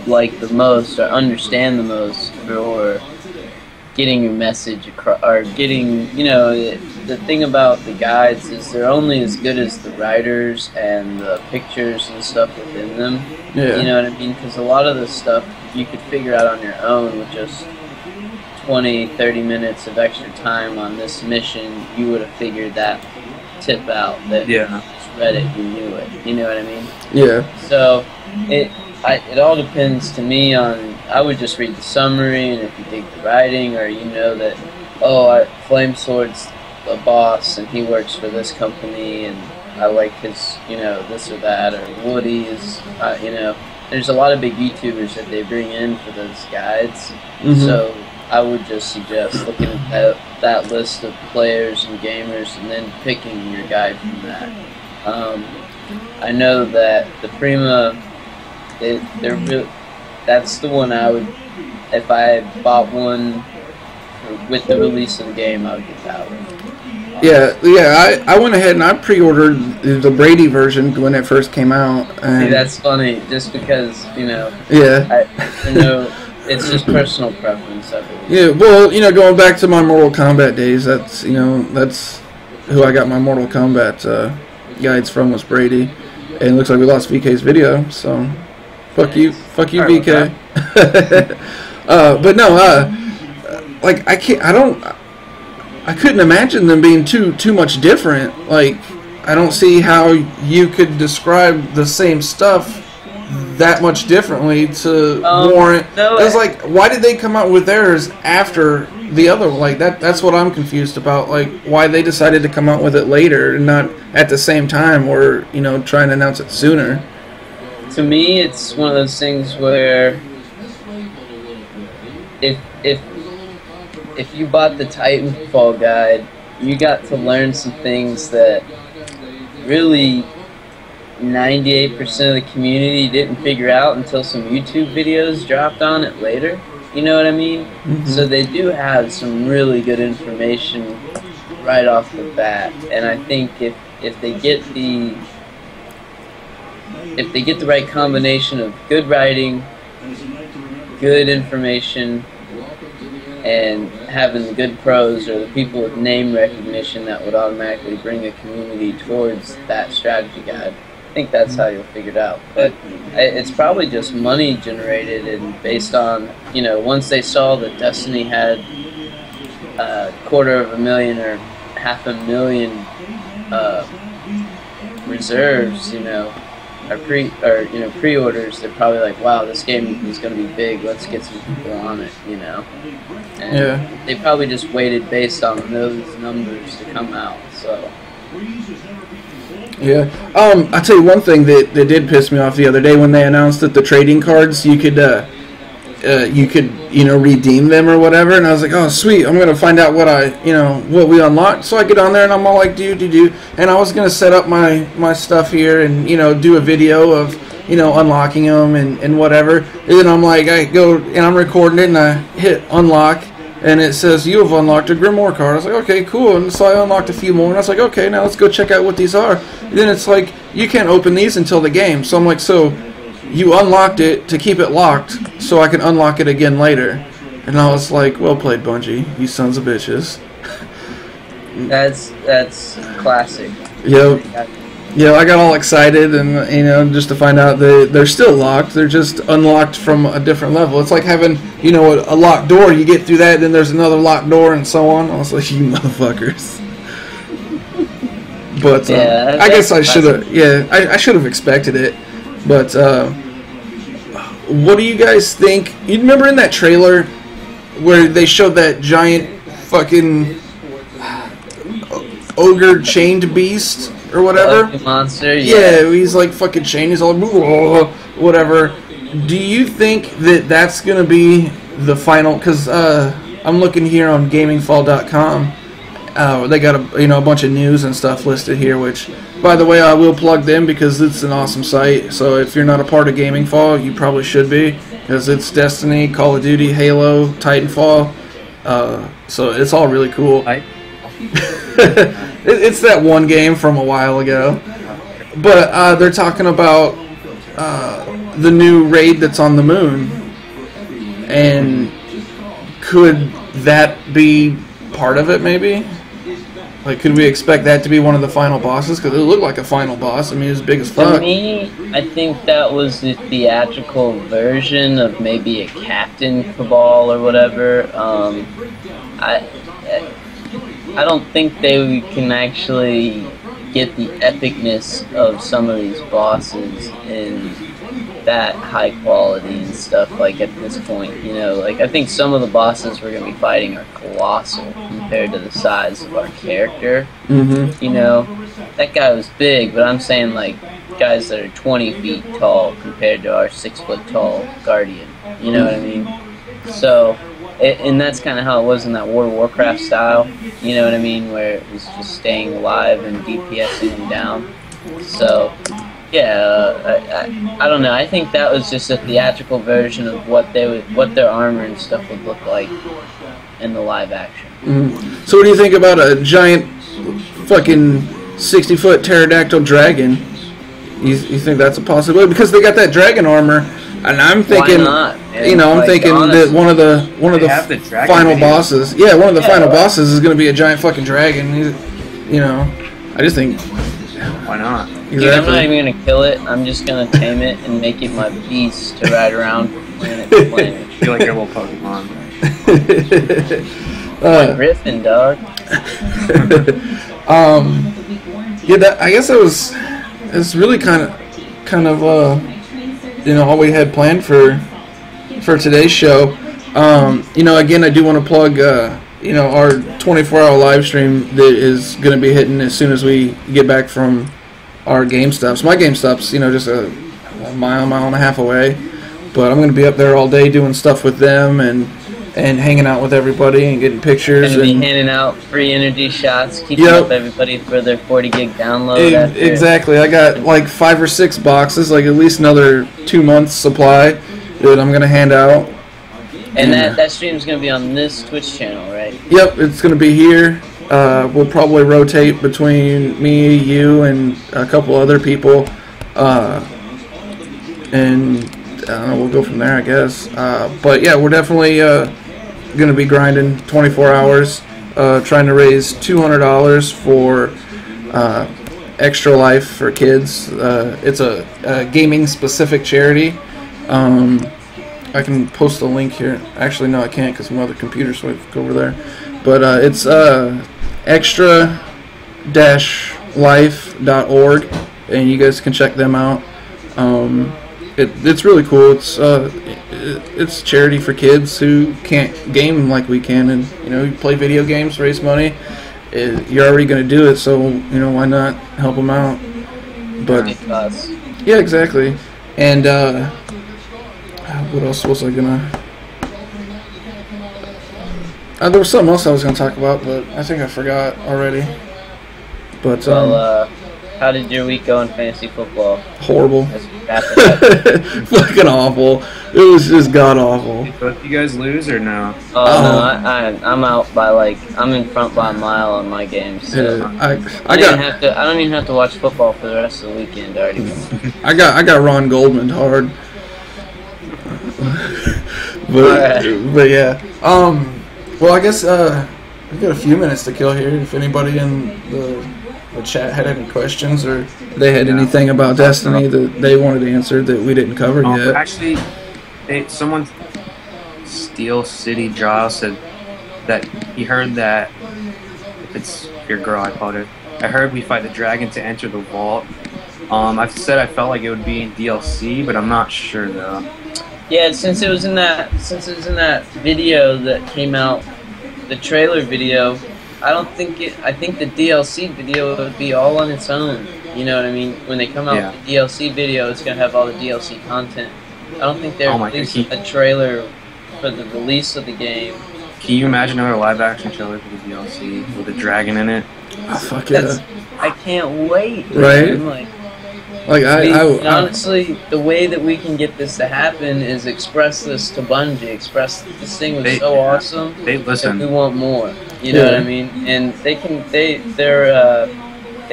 S2: like the most or understand the most for getting your message across, or getting, the thing about the guides is they're only as good as the writers and the pictures and stuff within them.
S1: Yeah.
S2: You know what I mean? Because a lot of the stuff you could figure out on your own with just 20, 30 minutes of extra time on this mission. You would have figured that tip out that you just read it, you knew it. You know what I mean?
S1: Yeah.
S2: So it all depends to me on, I would just read the summary, and if you dig the writing, or that, Flamesword's a boss and he works for this company and I like his, this or that, or Woody is, there's a lot of big YouTubers that they bring in for those guides. So I would just suggest looking at that list of players and gamers and then picking your guide from that. I know that the Prima, that's the one I would, if I bought one with the release of the game, I would get that one.
S1: I went ahead and I pre-ordered the Brady version when it first came out. And
S2: see, that's funny, just because,
S1: Yeah.
S2: It's just personal preference, I believe.
S1: Yeah, well, going back to my Mortal Kombat days, that's who I got my Mortal Kombat guides from, was Brady. And it looks like we lost VK's video, so fuck you, VK. But no, like I couldn't imagine them being too much different. Like, I don't see how you could describe the same stuff that much differently to warrant.
S2: No,
S1: it's like, why did they come out with theirs after the other one? Like, that's what I'm confused about. Like, why they decided to come out with it later and not at the same time, or try and announce it sooner.
S2: To me, it's one of those things where if you bought the Titanfall guide, you got to learn some things that really 98% of the community didn't figure out until some YouTube videos dropped on it later. You know what I mean? So they do have some really good information right off the bat, and I think if they get the right combination of good writing, good information, and having the good pros or the people with name recognition that would automatically bring a community towards that strategy guide, I think that's how you'll figure it out. But it's probably just money generated, and based on, once they saw that Destiny had 250,000 or 500,000 reserves, or pre-orders, they're probably like, wow, this game is going to be big, let's get some people on it, And they probably just waited based on those numbers to come out, so.
S1: Yeah. I'll tell you one thing that did piss me off the other day when they announced that the trading cards, you could redeem them or whatever, and I was like, oh sweet, I'm gonna find out what what we unlocked. So I get on there and I'm all like, do, and I was gonna set up my stuff here and do a video of unlocking them and whatever. And then I'm like, I go and I'm recording it and I hit unlock, and it says you have unlocked a Grimoire card. I was like, okay, cool. And so I unlocked a few more, and I was like, okay, now let's go check out what these are. And then it's like, you can't open these until the game. So I'm like, so you unlocked it to keep it locked so I can unlock it again later. And I was like, well played, Bungie, you sons of bitches.
S2: That's classic.
S1: Yep. Yeah, I got all excited, and just to find out that they're still locked. They're just unlocked from a different level. It's like having a locked door. You get through that, then there's another locked door, and so on. I was like, you motherfuckers. But I guess I should have. Yeah, I should have expected it. But what do you guys think? You remember in that trailer where they showed that giant fucking ogre chained beast or whatever.
S2: The monster.
S1: Yeah, he's like fucking chained. He's all whatever. Do you think that that's gonna be the final? Because I'm looking here on GamingFall.com. They got a bunch of news and stuff listed here. Which, by the way, I will plug them because it's an awesome site. So if you're not a part of GamingFall, you probably should be, because it's Destiny, Call of Duty, Halo, Titanfall. So it's all really cool. It's that one game from a while ago. But they're talking about the new raid that's on the moon. And could that be part of it, maybe? Like, could we expect that to be one of the final bosses? Because it looked like a final boss. I mean, it was big as fuck.
S2: To me, I think that was the theatrical version of maybe a Captain Cabal or whatever. I don't think they can actually get the epicness of some of these bosses in that high quality and stuff, like, at this point, you know. Like, I think some of the bosses we're going to be fighting are colossal compared to the size of our character.
S1: Mm-hmm.
S2: You know, that guy was big, but I'm saying, like, guys that are 20 feet tall compared to our 6 foot tall Guardian. You know what I mean? So, and that's kind of how it was in that World of Warcraft style. You know what I mean? Where it was just staying alive and DPSing them down. So, yeah, I don't know. I think that was just a theatrical version of what their armor and stuff would look like in the live action.
S1: Mm-hmm. So what do you think about a giant fucking 60-foot pterodactyl dragon? You think that's a possibility? Because they got that dragon armor, and I'm thinking,
S2: why not, man?
S1: you know, I'm
S2: Like,
S1: thinking
S2: honestly,
S1: that one of the final
S3: video.
S1: bosses, one of the final bosses is going to be a giant fucking dragon. You know, I just think,
S3: why not?
S2: Dude, I'm not even gonna kill it. I'm just gonna tame it and make it my beast to ride around and explain it.
S3: I feel like your little Pokemon.
S2: Griffin, dog.
S1: I guess it's really kind of all we had planned for today's show. Again, I do want to plug our 24-hour live stream that is going to be hitting as soon as we get back from our GameStops. My GameStop's just a mile and a half away, but I'm going to be up there all day doing stuff with them and hanging out with everybody and getting pictures.
S2: Gonna be handing out free energy shots, keeping up everybody for their 40 gig download.
S1: Exactly. I got like 5 or 6 boxes, like at least another 2 months supply that I'm going to hand out.
S2: And that stream's going to be on this Twitch channel, right?
S1: Yep, it's going to be here. We'll probably rotate between me, you, and a couple other people. And I don't know, we'll go from there, I guess. But yeah, we're definitely going to be grinding 24 hours, trying to raise $200 for Extra Life for Kids. It's a gaming-specific charity. I can post a link here. Actually, no, I can't because my other computer, so I have to go over there. But it's extra-life.org, and you guys can check them out. It's really cool. It's charity for kids who can't game like we can, and you play video games, raise money. You're already going to do it, so why not help them out? But yeah, exactly. And what else was I gonna? There was something else I was gonna talk about, but I think I forgot already. But
S2: how did your week go in fantasy football?
S1: Horrible. Fucking awful. It was just god awful.
S3: Did both you guys lose or no?
S2: Oh no, I'm out by I'm in front by a mile on my games. So
S1: Yeah,
S2: I don't even have to watch football for the rest of the weekend. I already won.
S1: I got Ron Goldman hard. but yeah. Well, I guess we've got a few minutes to kill here. If anybody in the chat had any questions or they had anything about Destiny that they wanted answered that we didn't cover yet.
S3: Actually, someone, Steel City Giles, said that he heard that if it's your girl, I apologize. I heard we fight the dragon to enter the vault. I've said I felt like it would be in DLC, but I'm not sure though.
S2: Yeah, since it was in that video that came out, the trailer video, I don't think it. I think the DLC video would be all on its own. You know what I mean? When they come out with the DLC video, it's gonna have all the DLC content. I don't think they're releasing a trailer for the release of the game.
S3: Can you imagine another live-action trailer for the DLC with a dragon in it?
S1: Oh, fuck yeah.
S2: I can't wait.
S1: Right?
S2: Like honestly, the way that we can get this to happen is express this to Bungie. Express this thing was so awesome.
S3: They listen.
S2: We want more. You know what I mean? And they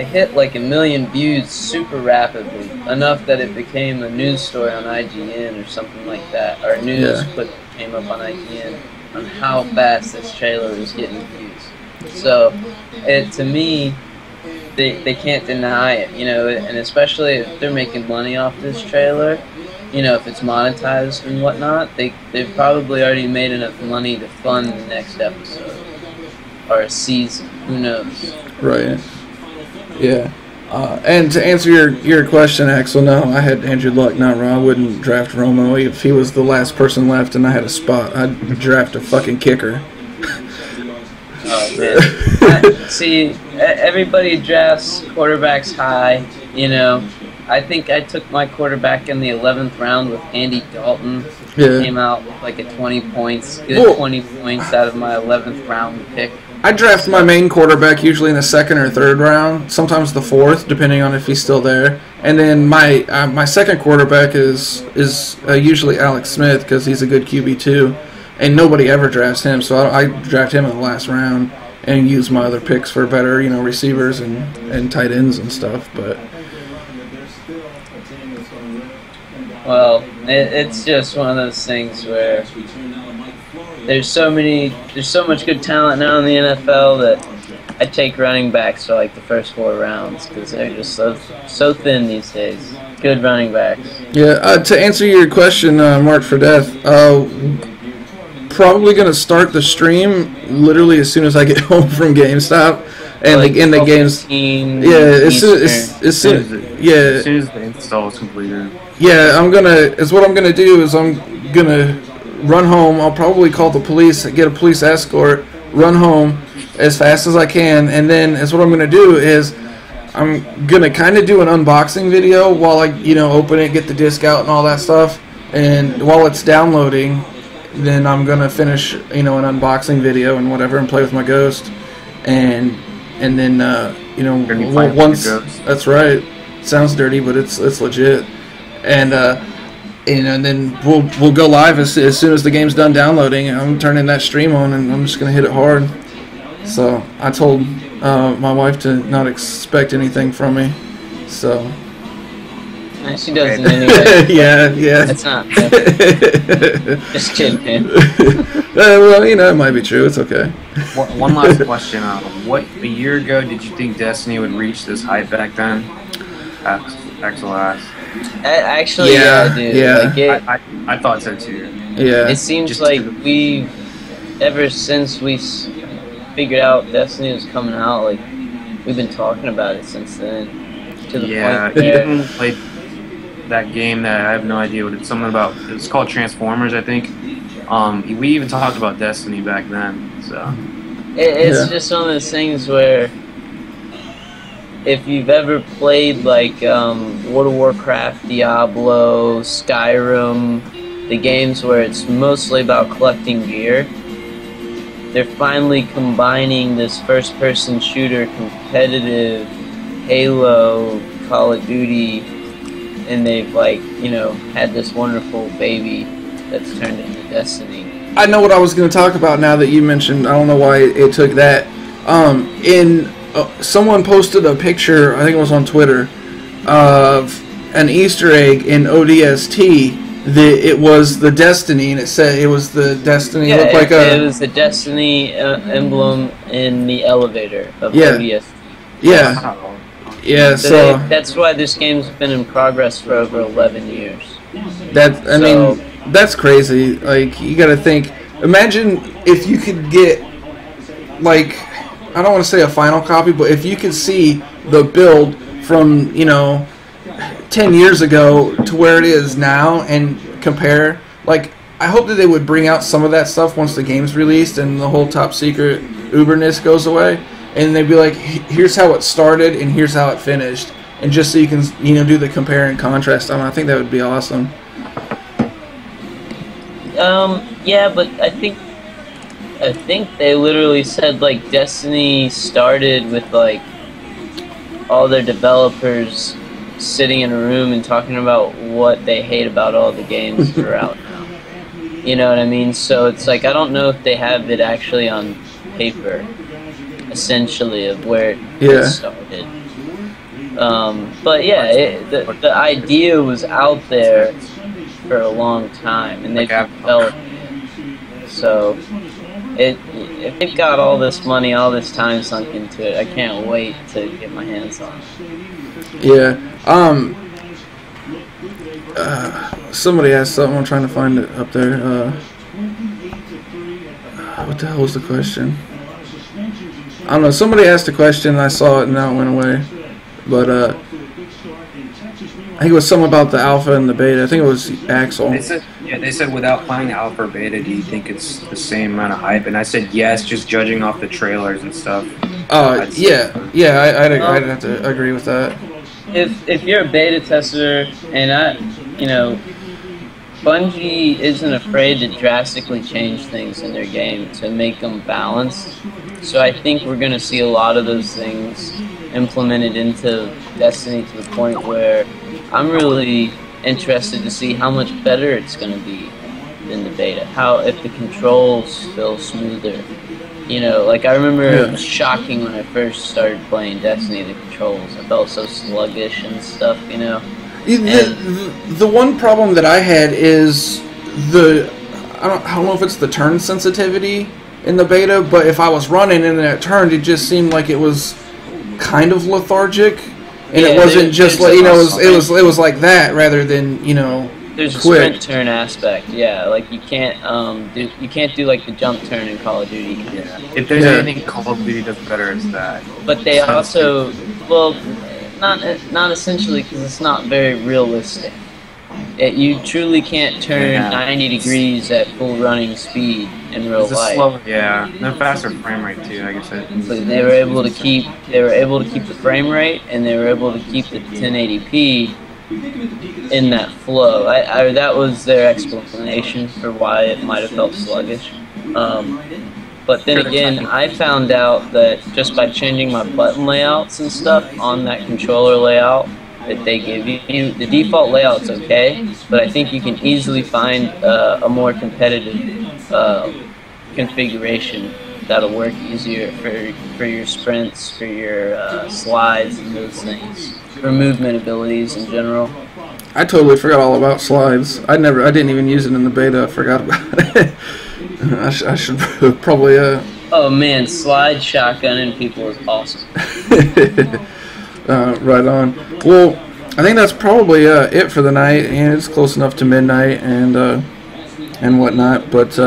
S2: hit like 1 million views super rapidly, enough that it became a news story on IGN or something like that, or a news clip came up on IGN on how fast this trailer was getting views. So, to me, they can't deny it, you know, and especially if they're making money off this trailer, you know, if it's monetized and whatnot, they've probably already made enough money to fund the next episode or a season. Who knows?
S1: Right. Yeah. And to answer your question, Axel, no, I had Andrew Luck, not Ron. I wouldn't draft Romo. If he was the last person left and I had a spot, I'd draft a fucking kicker.
S2: Oh, man. See, everybody drafts quarterbacks high, you know. I think I took my quarterback in the 11th round with Andy Dalton.
S1: Yeah.
S2: Came out with like a 20 points, good 20 points out of my 11th round pick.
S1: I draft my main quarterback usually in the 2nd or 3rd round, sometimes the 4th, depending on if he's still there. And then my second quarterback is usually Alex Smith because he's a good QB too, and nobody ever drafts him, so I draft him in the last round and use my other picks for better, you know, receivers and tight ends and stuff. But
S2: well, it's just one of those things where there's so much good talent now in the NFL that I take running backs for like the first 4 rounds because they're just so thin these days. Good running backs.
S1: Yeah, to answer your question, Mark for Death, probably gonna start the stream literally as soon as I get home from GameStop, and like the games. As soon
S3: as the install is completed.
S1: Yeah, what I'm gonna do is I'm gonna run home. I'll probably call the police, get a police escort, run home as fast as I can, and then what I'm gonna do is I'm gonna kind of do an unboxing video while I open it, get the disc out and all that stuff, and while it's downloading, then I'm gonna finish an unboxing video and whatever, and play with my Ghost, and then once that's right. Sounds dirty, but it's legit, and then we'll go live as soon as the game's done downloading. I'm turning that stream on, and I'm just gonna hit it hard. So I told my wife to not expect anything from me. So
S2: she doesn't anyway.
S1: yeah.
S2: That's not. Just kidding, man.
S1: Well, it might be true. It's okay.
S3: One last question. A year ago did you think Destiny would reach this hype back then? Axel asked.
S2: Actually, yeah, dude.
S1: Yeah.
S2: Like
S3: I thought so too.
S1: Yeah.
S2: It seems like ever since we figured out Destiny was coming out, like we've been talking about it since then. To the point where
S3: even played that game that I have no idea what it's it's called Transformers, I think. We even talked about Destiny back then. So
S2: it's just one of those things where, if you've ever played like World of Warcraft, Diablo, Skyrim, the games where it's mostly about collecting gear, they're finally combining this first-person shooter, competitive, Halo, Call of Duty, and they've had this wonderful baby that's turned into Destiny.
S1: I know what I was going to talk about now that you mentioned. I don't know why it took that. Someone posted a picture, I think it was on Twitter, of an Easter egg in ODST. It was the Destiny, and it said it was the Destiny.
S2: Yeah, it was the Destiny emblem in the elevator of ODST.
S1: Yeah. Yeah, so
S2: that's why this game's been in progress for over 11 years.
S1: That's crazy. Like, you got to think. Imagine if you could get, like, I don't want to say a final copy, but if you could see the build from 10 years ago to where it is now and compare. Like, I hope that they would bring out some of that stuff once the game's released and the whole top secret uberness goes away, and they'd be like, here's how it started and here's how it finished, and just so you can do the compare and contrast. I think that would be awesome.
S2: Yeah, but I think they literally said like Destiny started with like all their developers sitting in a room and talking about what they hate about all the games that are out now. You know what I mean? So it's like, I don't know if they have it actually on paper, essentially, of where it started. But yeah, the idea was out there for a long time, and they've developed it. So if they've got all this money, all this time sunk into it, I can't wait to get my hands on it.
S1: Yeah. Somebody asked something. I'm trying to find it up there. What the hell was the question? I don't know. Somebody asked a question, and I saw it, and now it went away. But I think it was something about the alpha and the beta. I think it was Axel.
S3: They said without playing the alpha or beta, do you think it's the same amount of hype? And I said yes, just judging off the trailers and stuff.
S1: I'd have to agree with that.
S2: If you're a beta tester, and Bungie isn't afraid to drastically change things in their game to make them balanced. So I think we're going to see a lot of those things implemented into Destiny to the point where I'm really interested to see how much better it's going to be than the beta. If the controls feel smoother. Like I remember it was shocking when I first started playing Destiny, the controls. I felt so sluggish and stuff,
S1: The one problem that I had is I don't know if it's the turn sensitivity in the beta, but if I was running and then it turned, it just seemed like it was kind of lethargic, and it wasn't just like it was like that rather than
S2: There's
S1: quick.
S2: A sprint turn aspect, like you can't do like the jump turn in Call of Duty.
S3: Yeah. If there's anything Call of Duty does better, it's that.
S2: But they also, not essentially, because it's not very realistic. You truly can't turn 90 degrees at full running speed in real life.
S3: No faster frame rate too. I guess
S2: But they were able to keep the frame rate, and they were able to keep the 1080p in that flow. That was their explanation for why it might have felt sluggish. But then again, I found out that just by changing my button layouts and stuff on that controller layout that they give you, the default layout's okay, but I think you can easily find a more competitive configuration that'll work easier for your sprints, for your slides and those things, for movement abilities in general.
S1: I totally forgot all about slides. I didn't even use it in the beta. I forgot about it. I should probably.
S2: Oh man, slide shotgunning people is awesome.
S1: Right on. Well, I think that's probably it for the night, and it's close enough to midnight and whatnot. But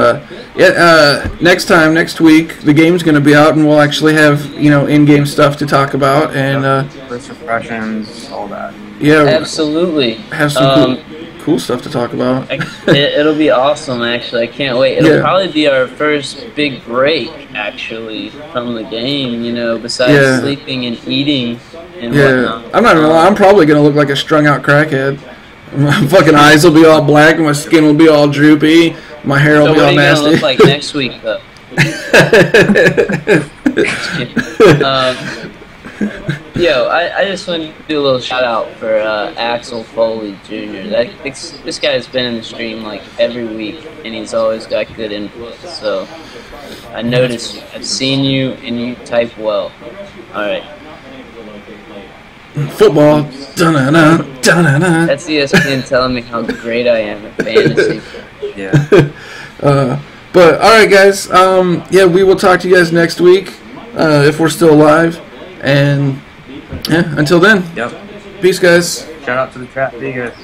S1: next week, the game's going to be out, and we'll actually have in-game stuff to talk about and
S3: first impressions, all that.
S1: Yeah,
S2: absolutely.
S1: Have some cool stuff to talk about.
S2: It'll be awesome, actually. I can't wait. It'll probably be our first big break, actually, from the game, besides sleeping and eating and whatnot.
S1: I'm not gonna lie, I'm probably gonna look like a strung out crackhead. My fucking eyes will be all black, my skin will be all droopy, my hair will be all nasty.
S2: So what are you gonna look like next week, though? I just want to do a little shout out for Axel Foley Jr. This guy's been in the stream like every week, and he's always got good input. So I noticed, I've seen you, and you type well. All right.
S1: Football. Dun-na-na, dun-na-na.
S2: That's ESPN telling me how great I am at fantasy.
S1: But all right, guys. We will talk to you guys next week if we're still alive. And until then.
S3: Yep.
S1: Peace, guys.
S3: Shout out to the chat. See you guys.